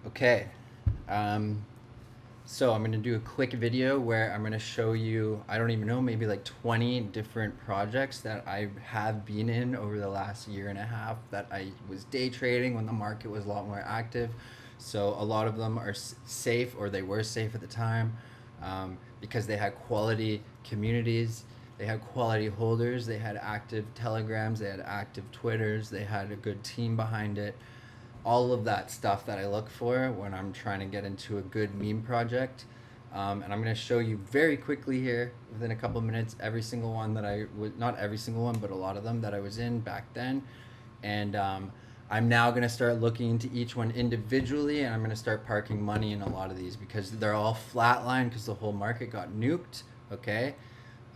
Okay, um, so I'm gonna do a quick video where I'm gonna show you, I don't even know, maybe like 20 different projects that I have been in over the last year and a half that I was day trading when the market was a lot more active. So a lot of them are safe, or they were safe at the time, because they had quality communities, they had quality holders, they had active telegrams, they had active Twitters, they had a good team behind it, all of that stuff that I look for when I'm trying to get into a good meme project. And I'm going to show you very quickly here, within a couple minutes, every single one that I was, not every single one, but a lot of them that I was in back then. And I'm now going to start looking into each one individually, and I'm going to start parking money in a lot of these because they're all flatline because the whole market got nuked. Okay.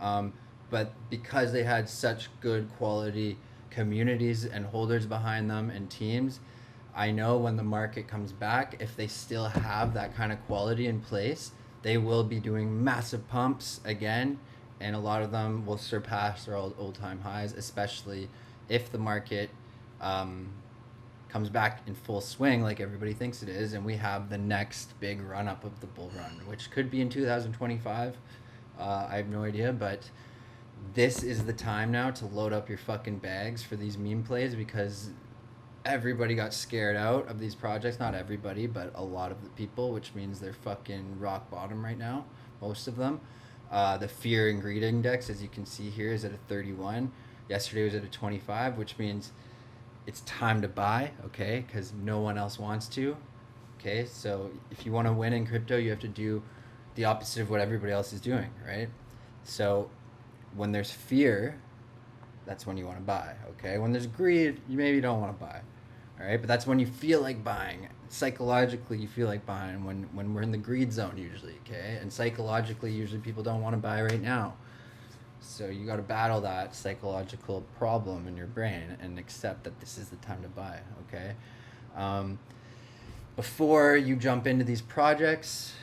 Um, but because they had such good quality communities and holders behind them and teams, I know when the market comes back, if they still have that kind of quality in place, they will be doing massive pumps again, and a lot of them will surpass their old time highs, especially if the market um, comes back in full swing like everybody thinks it is, and we have the next big run up of the bull run, which could be in 2025. I have no idea, but this is the time now to load up your fucking bags for these meme plays because everybody got scared out of these projects. Not everybody, but a lot of the people, which means they're fucking rock bottom right now, most of them. The fear and greed index, as you can see here, is at a 31. Yesterday was at a 25, which means it's time to buy, okay? Because no one else wants to. Okay, so if you want to win in crypto, you have to do the opposite of what everybody else is doing, right? So when there's fear, that's when you want to buy, okay? When there's greed, you maybe don't want to buy, all right? But that's when you feel like buying. Psychologically, you feel like buying when we're in the greed zone usually, okay? And psychologically, usually people don't want to buy right now. So you got to battle that psychological problem in your brain and accept that this is the time to buy, okay? Um, Before you jump into these projects,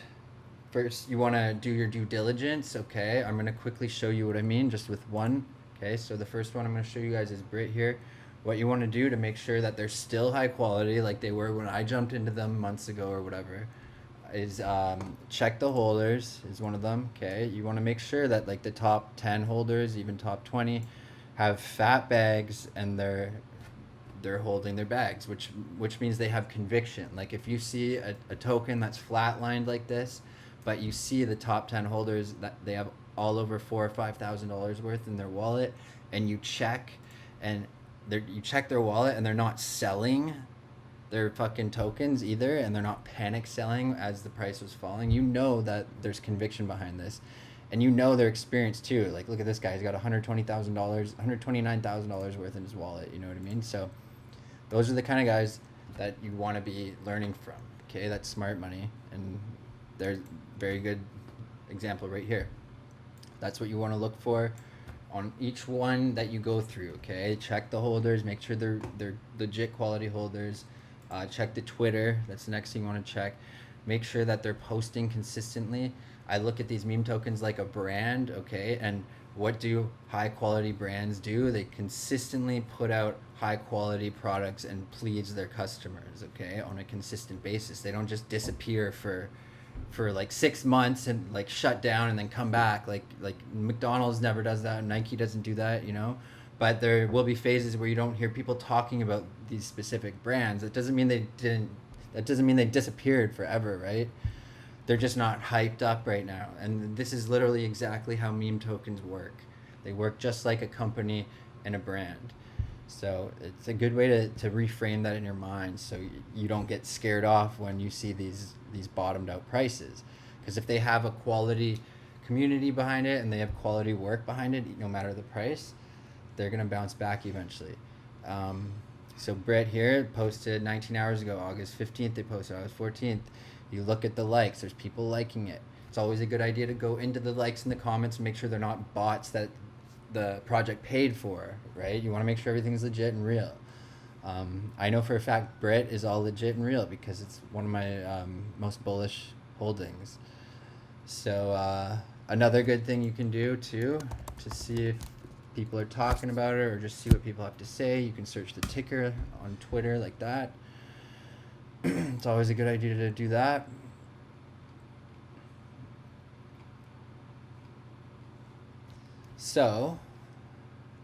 first you want to do your due diligence, okay? I'm going to quickly show you what I mean just with one. Okay, so the first one I'm going to show you guys is Brit here. What you want to do to make sure that they're still high quality like they were when I jumped into them months ago or whatever is check the holders is one of them. Okay, you want to make sure that like the top 10 holders, even top 20, have fat bags and they're holding their bags, which means they have conviction. Like if you see a token that's flatlined like this, but you see the top 10 holders that they have all over $4,000 or $5,000 worth in their wallet, and you check, and you check their wallet, and they're not selling their fucking tokens either, and they're not panic selling as the price was falling. You know that there's conviction behind this, and you know their experience too. Like look at this guy; he's got $120,000, $129,000 worth in his wallet. You know what I mean? So those are the kind of guys that you want to be learning from. Okay, that's smart money, and there's very good example right here. That's what you want to look for on each one that you go through. Okay, check the holders, make sure they're legit quality holders. Check the Twitter. That's the next thing you want to check. Make sure that they're posting consistently. I look at these meme tokens like a brand. Okay, and what do high quality brands do? They consistently put out high quality products and please their customers, okay, on a consistent basis. They don't just disappear for like 6 months and like shut down and then come back. Like McDonald's never does that, Nike doesn't do that, you know. But there will be phases where you don't hear people talking about these specific brands. That doesn't mean they didn't. That doesn't mean they disappeared forever, right? They're just not hyped up right now. And this is literally exactly how meme tokens work. They work just like a company and a brand. So it's a good way to reframe that in your mind so you don't get scared off when you see these bottomed out prices. Because if they have a quality community behind it and they have quality work behind it, no matter the price, they're going to bounce back eventually. So Brett here posted 19 hours ago, August 15th, they posted August 14th. You look at the likes, there's people liking it. It's always a good idea to go into the likes and the comments and make sure they're not bots that the project paid for, right? You want to make sure everything's legit and real. I know for a fact Brit is all legit and real because it's one of my most bullish holdings. So another good thing you can do too to see if people are talking about it or just see what people have to say, you can search the ticker on Twitter like that. It's always a good idea to do that. So,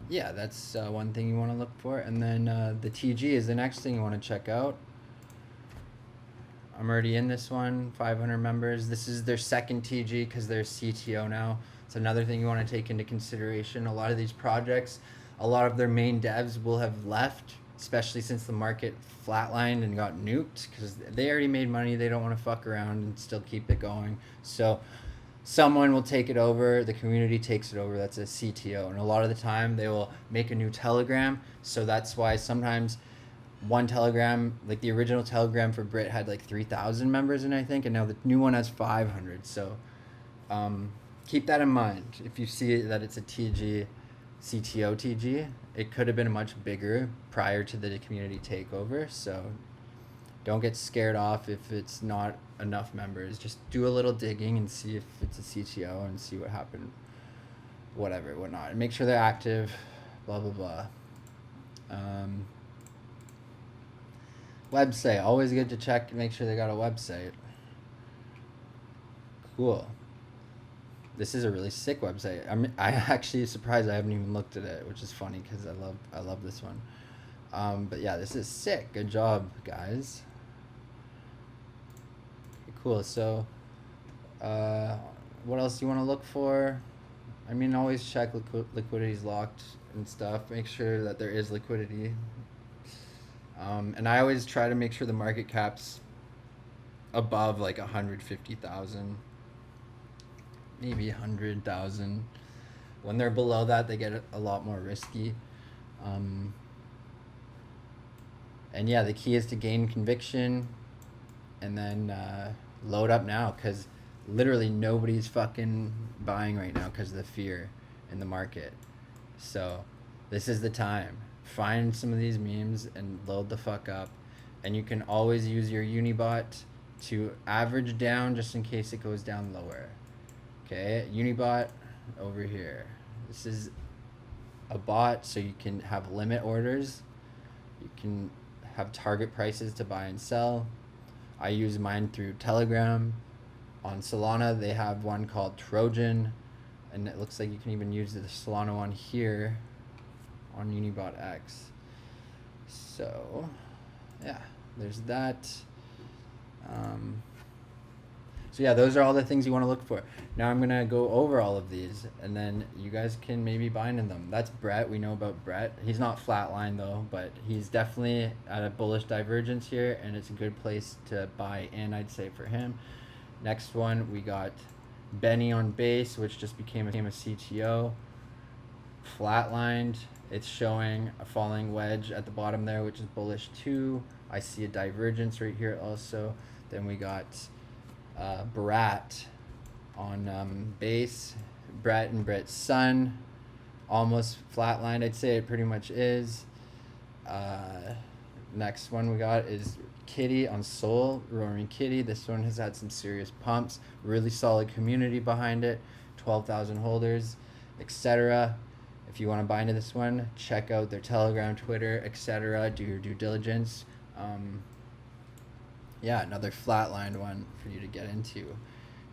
yeah, that's one thing you want to look for. And then the TG is the next thing you want to check out. I'm already in this one, 500 members. This is their second TG because they're CTO now. It's another thing you want to take into consideration. A lot of these projects, a lot of their main devs will have left, especially since the market flatlined and got nuked because they already made money. They don't want to fuck around and still keep it going. So someone will take it over. The community takes it over. That's a CTO. And a lot of the time they will make a new Telegram. So that's why sometimes one Telegram, like the original Telegram for Brit had like 3,000 members in, I think, and now the new one has 500. So keep that in mind. If you see that it's a TG, CTO TG, it could have been much bigger prior to the community takeover. So don't get scared off if it's not enough members. Just do a little digging and see if it's a CTO and see what happened, whatever, whatnot. And make sure they're active, blah, blah, blah. Website, always good to check and make sure they got a website. Cool. This is a really sick website. I actually surprised I haven't even looked at it, which is funny because I love this one. But yeah, this is sick. Good job, guys. Okay, cool. So, what else do you want to look for? I mean, always check liquidity's locked and stuff. Make sure that there is liquidity. And I always try to make sure the market cap's above like 150,000, maybe 100,000. When they're below that, they get a lot more risky. And yeah, the key is to gain conviction and then load up now because literally nobody's fucking buying right now because of the fear in the market. So this is the time. Find some of these memes and load the fuck up. And you can always use your Unibot to average down just in case it goes down lower. Okay, Unibot over here. This is a bot so you can have limit orders. You can have target prices to buy and sell. I use mine through Telegram. On Solana, they have one called Trojan. And it looks like you can even use the Solana one here on Unibot X. So yeah, there's that. So yeah, those are all the things you want to look for. Now I'm gonna go over all of these and then you guys can maybe bind in them. That's Brett. We know about Brett. He's not flatline though, but he's definitely at a bullish divergence here and it's a good place to buy in, I'd say, for him. Next one, we got Benny on base, which just became a CTO. Flatlined. It's showing a falling wedge at the bottom there, which is bullish too. I see a divergence right here also. Then we got Brat on base. Brett and Brett's son, almost flatlined. I'd say it pretty much is. Next one we got is Kitty on Soul, Roaring Kitty. This one has had some serious pumps. Really solid community behind it. 12,000 holders, etc. If you want to buy into this one, check out their Telegram, Twitter, etc. Do your due diligence. Yeah, another flatlined one for you to get into.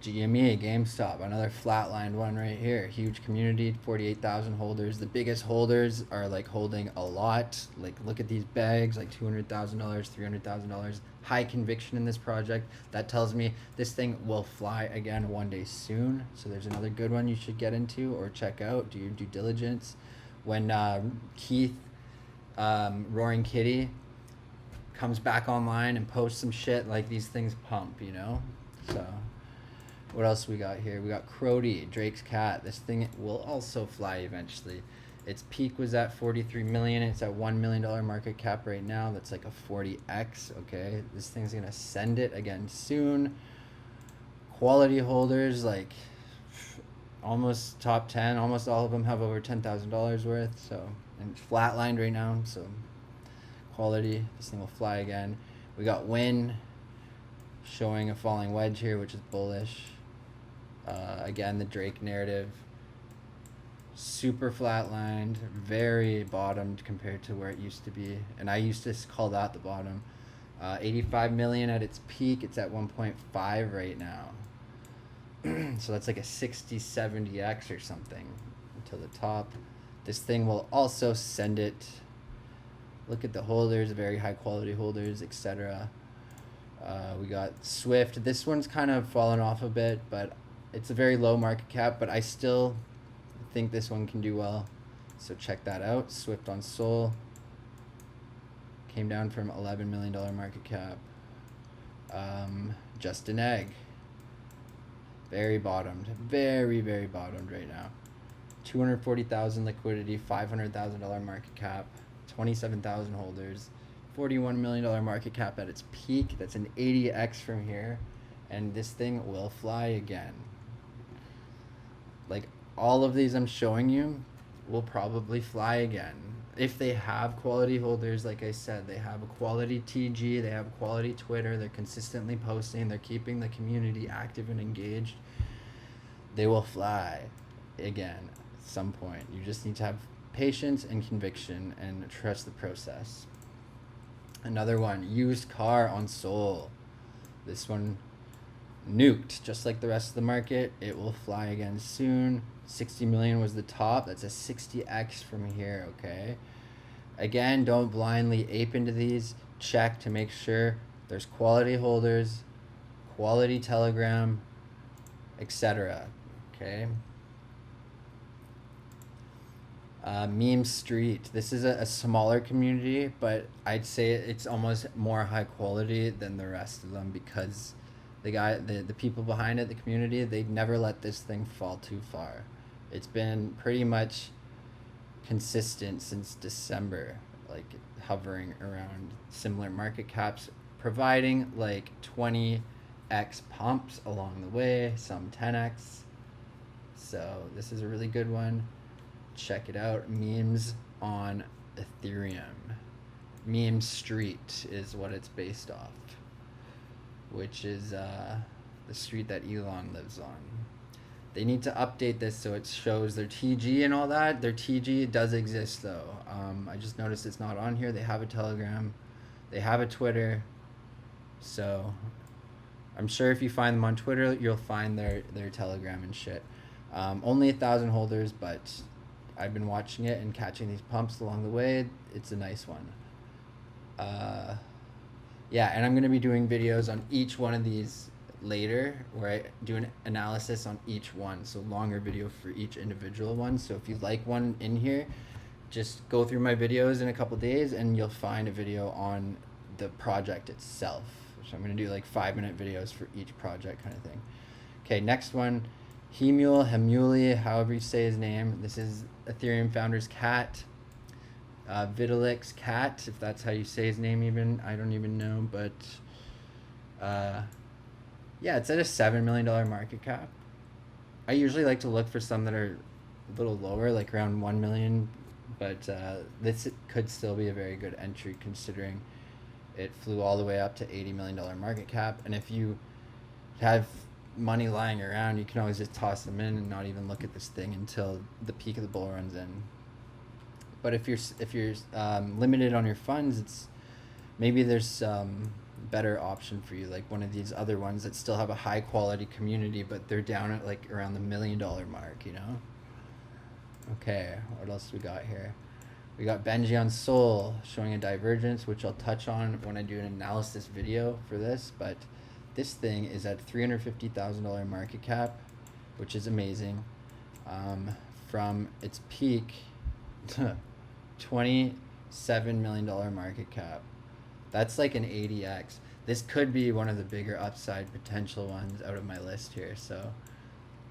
GME, GameStop, another flatlined one right here. Huge community, 48,000 holders. The biggest holders are like holding a lot. Like look at these bags, like $200,000, $300,000. High conviction in this project. That tells me this thing will fly again one day soon. So there's another good one you should get into or check out. Do your due diligence. When Keith, Roaring Kitty, comes back online and posts some shit, like these things pump, you know? So what else we got here? We got Crody, Drake's cat. This thing will also fly eventually. Its peak was at 43 million. It's at $1 million market cap right now. That's like a 40x, okay? This thing's gonna send it again soon. Quality holders, like almost top 10. Almost all of them have over $10,000 worth. So, and it's flatlined right now, so quality, this thing will fly again. We got Wynn showing a falling wedge here, which is bullish. Again, the Drake narrative, super flatlined, very bottomed compared to where it used to be, and I used to call that the bottom. 85 million at its peak. It's at 1.5 right now. So that's like a 60, 70x or something to the top. This thing will also send it. Look at the holders, very high quality holders, etc. We got Swift. This one's kind of fallen off a bit, but it's a very low market cap, but I still think this one can do well. So check that out. Swift on Sol. Came down from $11 million market cap. Just an egg. Very bottomed. Very, very bottomed right now. 240,000 liquidity, $500,000 market cap, 27,000 holders, $41 million market cap at its peak. That's an 80x from here. And this thing will fly again. Like all of these I'm showing you will probably fly again. If they have quality holders, like I said, they have a quality TG, they have quality Twitter, they're consistently posting, they're keeping the community active and engaged, they will fly again at some point. You just need to have patience and conviction and trust the process. Another one, used car on Sol. This one nuked, just like the rest of the market. It will fly again soon. 60 million was the top. That's a 60x from here, okay? Again, don't blindly ape into these. Check to make sure there's quality holders, quality Telegram, etc. Okay? Meme Street. This is a smaller community, but I'd say it's almost more high quality than the rest of them because the people behind it, the community, they've never let this thing fall too far. It's been pretty much consistent since December, like hovering around similar market caps, providing like 20x pumps along the way, some 10x. So this is a really good one. Check it out. Memes on Ethereum. Meme Street is what it's based off, which is the street that Elon lives on. They need to update this so it shows their TG and all that. Their TG does exist though. I just noticed it's not on here. They have a Telegram. They have a Twitter. So I'm sure if you find them on Twitter, you'll find their Telegram and shit. Only 1,000 holders, but I've been watching it and catching these pumps along the way. It's a nice one. Yeah, and I'm going to be doing videos on each one of these later where I do an analysis on each one, so longer video for each individual one. So if you like one in here, just go through my videos in a couple days and you'll find a video on the project itself. So I'm going to do like 5-minute videos for each project kind of thing. Okay, next one, Hemuli, however you say his name. This is Ethereum founder's cat. Vitalik's cat, if that's how you say his name even. I don't even know, but yeah, it's at a $7 million market cap. I usually like to look for some that are a little lower, like around 1 million, but this could still be a very good entry considering it flew all the way up to $80 million market cap. And if you have money lying around, you can always just toss them in and not even look at this thing until the peak of the bull runs in. But if you're limited on your funds, it's maybe there's some better option for you, like one of these other ones that still have a high quality community, but they're down at like around the $1 million mark, you know? Okay, what else we got here? We got Benji on Sol showing a divergence, which I'll touch on when I do an analysis video for this, but this thing is at $350,000 market cap, which is amazing. From its peak, $27 million market cap. That's like an 80x. This could be one of the bigger upside potential ones out of my list here. So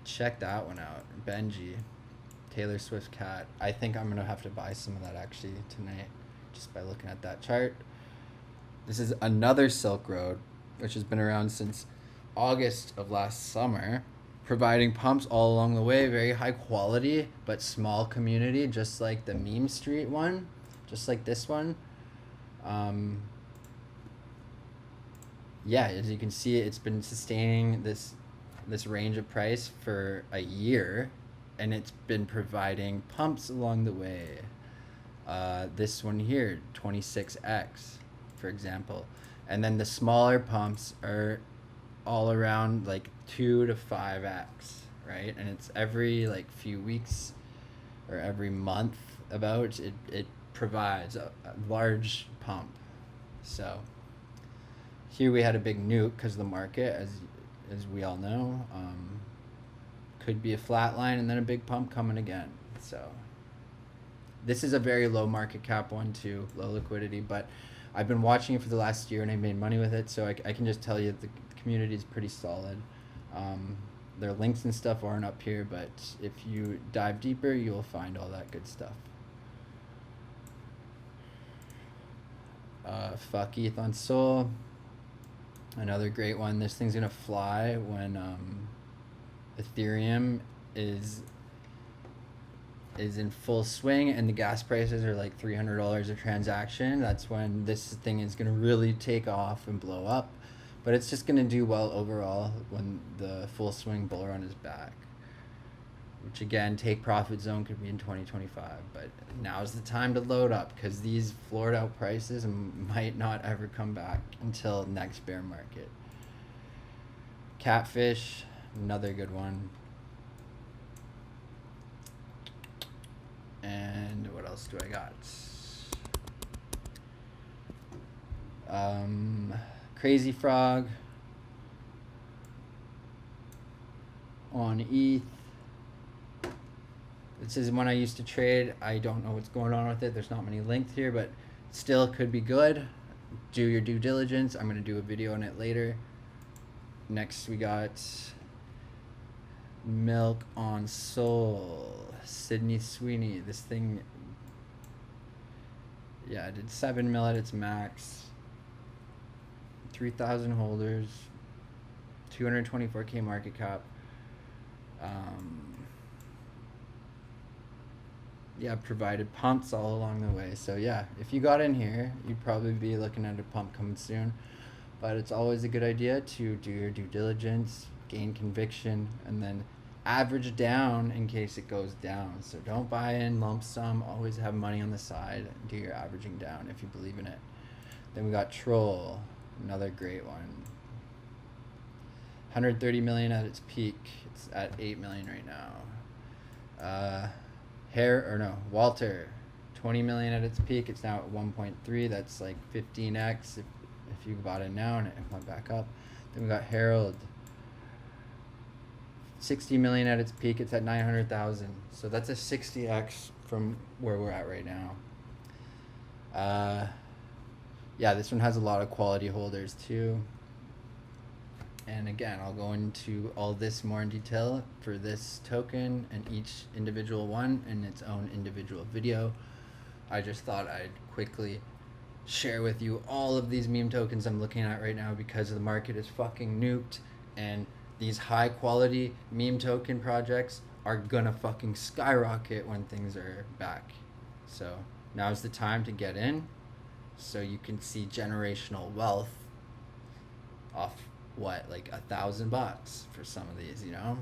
check that one out. Benji, Taylor Swift cat. I think I'm going to have to buy some of that actually tonight just by looking at that chart. This is another Silk Road, which has been around since August of last summer, providing pumps all along the way. Very high quality, but small community, just like the Meme Street one, just like this one. Yeah, as you can see, it's been sustaining this range of price for a year, and it's been providing pumps along the way. This one here, 26x, for example. And then the smaller pumps are all around like 2 to 5x, right? And it's every like few weeks or every month about it provides a large pump. So here we had a big nuke because the market, as we all know, could be a flat line and then a big pump coming again. So this is a very low market cap one too, low liquidity, but I've been watching it for the last year and I made money with it, so I can just tell you the community is pretty solid. Their links and stuff aren't up here, but if you dive deeper, you'll find all that good stuff. Fuck ETH on Sol. Another great one. This thing's gonna fly when Ethereum is in full swing and the gas prices are like $300 a transaction. That's when this thing is gonna really take off and blow up. But it's just gonna do well overall when the full swing bull run is back. Which again, take profit zone could be in 2025. But now's the time to load up because these floored out prices might not ever come back until next bear market. Catfish, another good one. And what else do I got? Crazy Frog on ETH. This is one I used to trade. I don't know what's going on with it. There's not many links here, but still could be good. Do your due diligence. I'm going to do a video on it later. Next we got Milk on Sol. Sydney Sweeney. This thing, yeah, it did 7 mil at its max. 3,000 holders. 224K market cap. Yeah, provided pumps all along the way. So yeah, if you got in here, you'd probably be looking at a pump coming soon. But it's always a good idea to do your due diligence, gain conviction, and then average down in case it goes down. So don't buy in lump sum. Always have money on the side. Do your averaging down if you believe in it. Then we got Troll, another great one. 130 million at its peak. It's at 8 million right now. Walter, 20 million at its peak. It's now at 1.3. That's like 15x if you bought it now and it went back up. Then we got Harold, 60 million at its peak. It's at 900,000. So that's a 60x from where we're at right now. Yeah, this one has a lot of quality holders too. And again, I'll go into all this more in detail for this token and each individual one in its own individual video. I just thought I'd quickly share with you all of these meme tokens I'm looking at right now because the market is fucking nuked and these high quality meme token projects are gonna fucking skyrocket when things are back. So now's the time to get in so you can see generational wealth off what, like $1,000 for some of these, you know?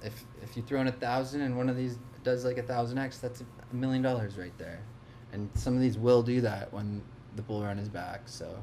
If you throw in 1,000 and one of these does like 1,000x, that's $1 million right there. And some of these will do that when the bull run is back. So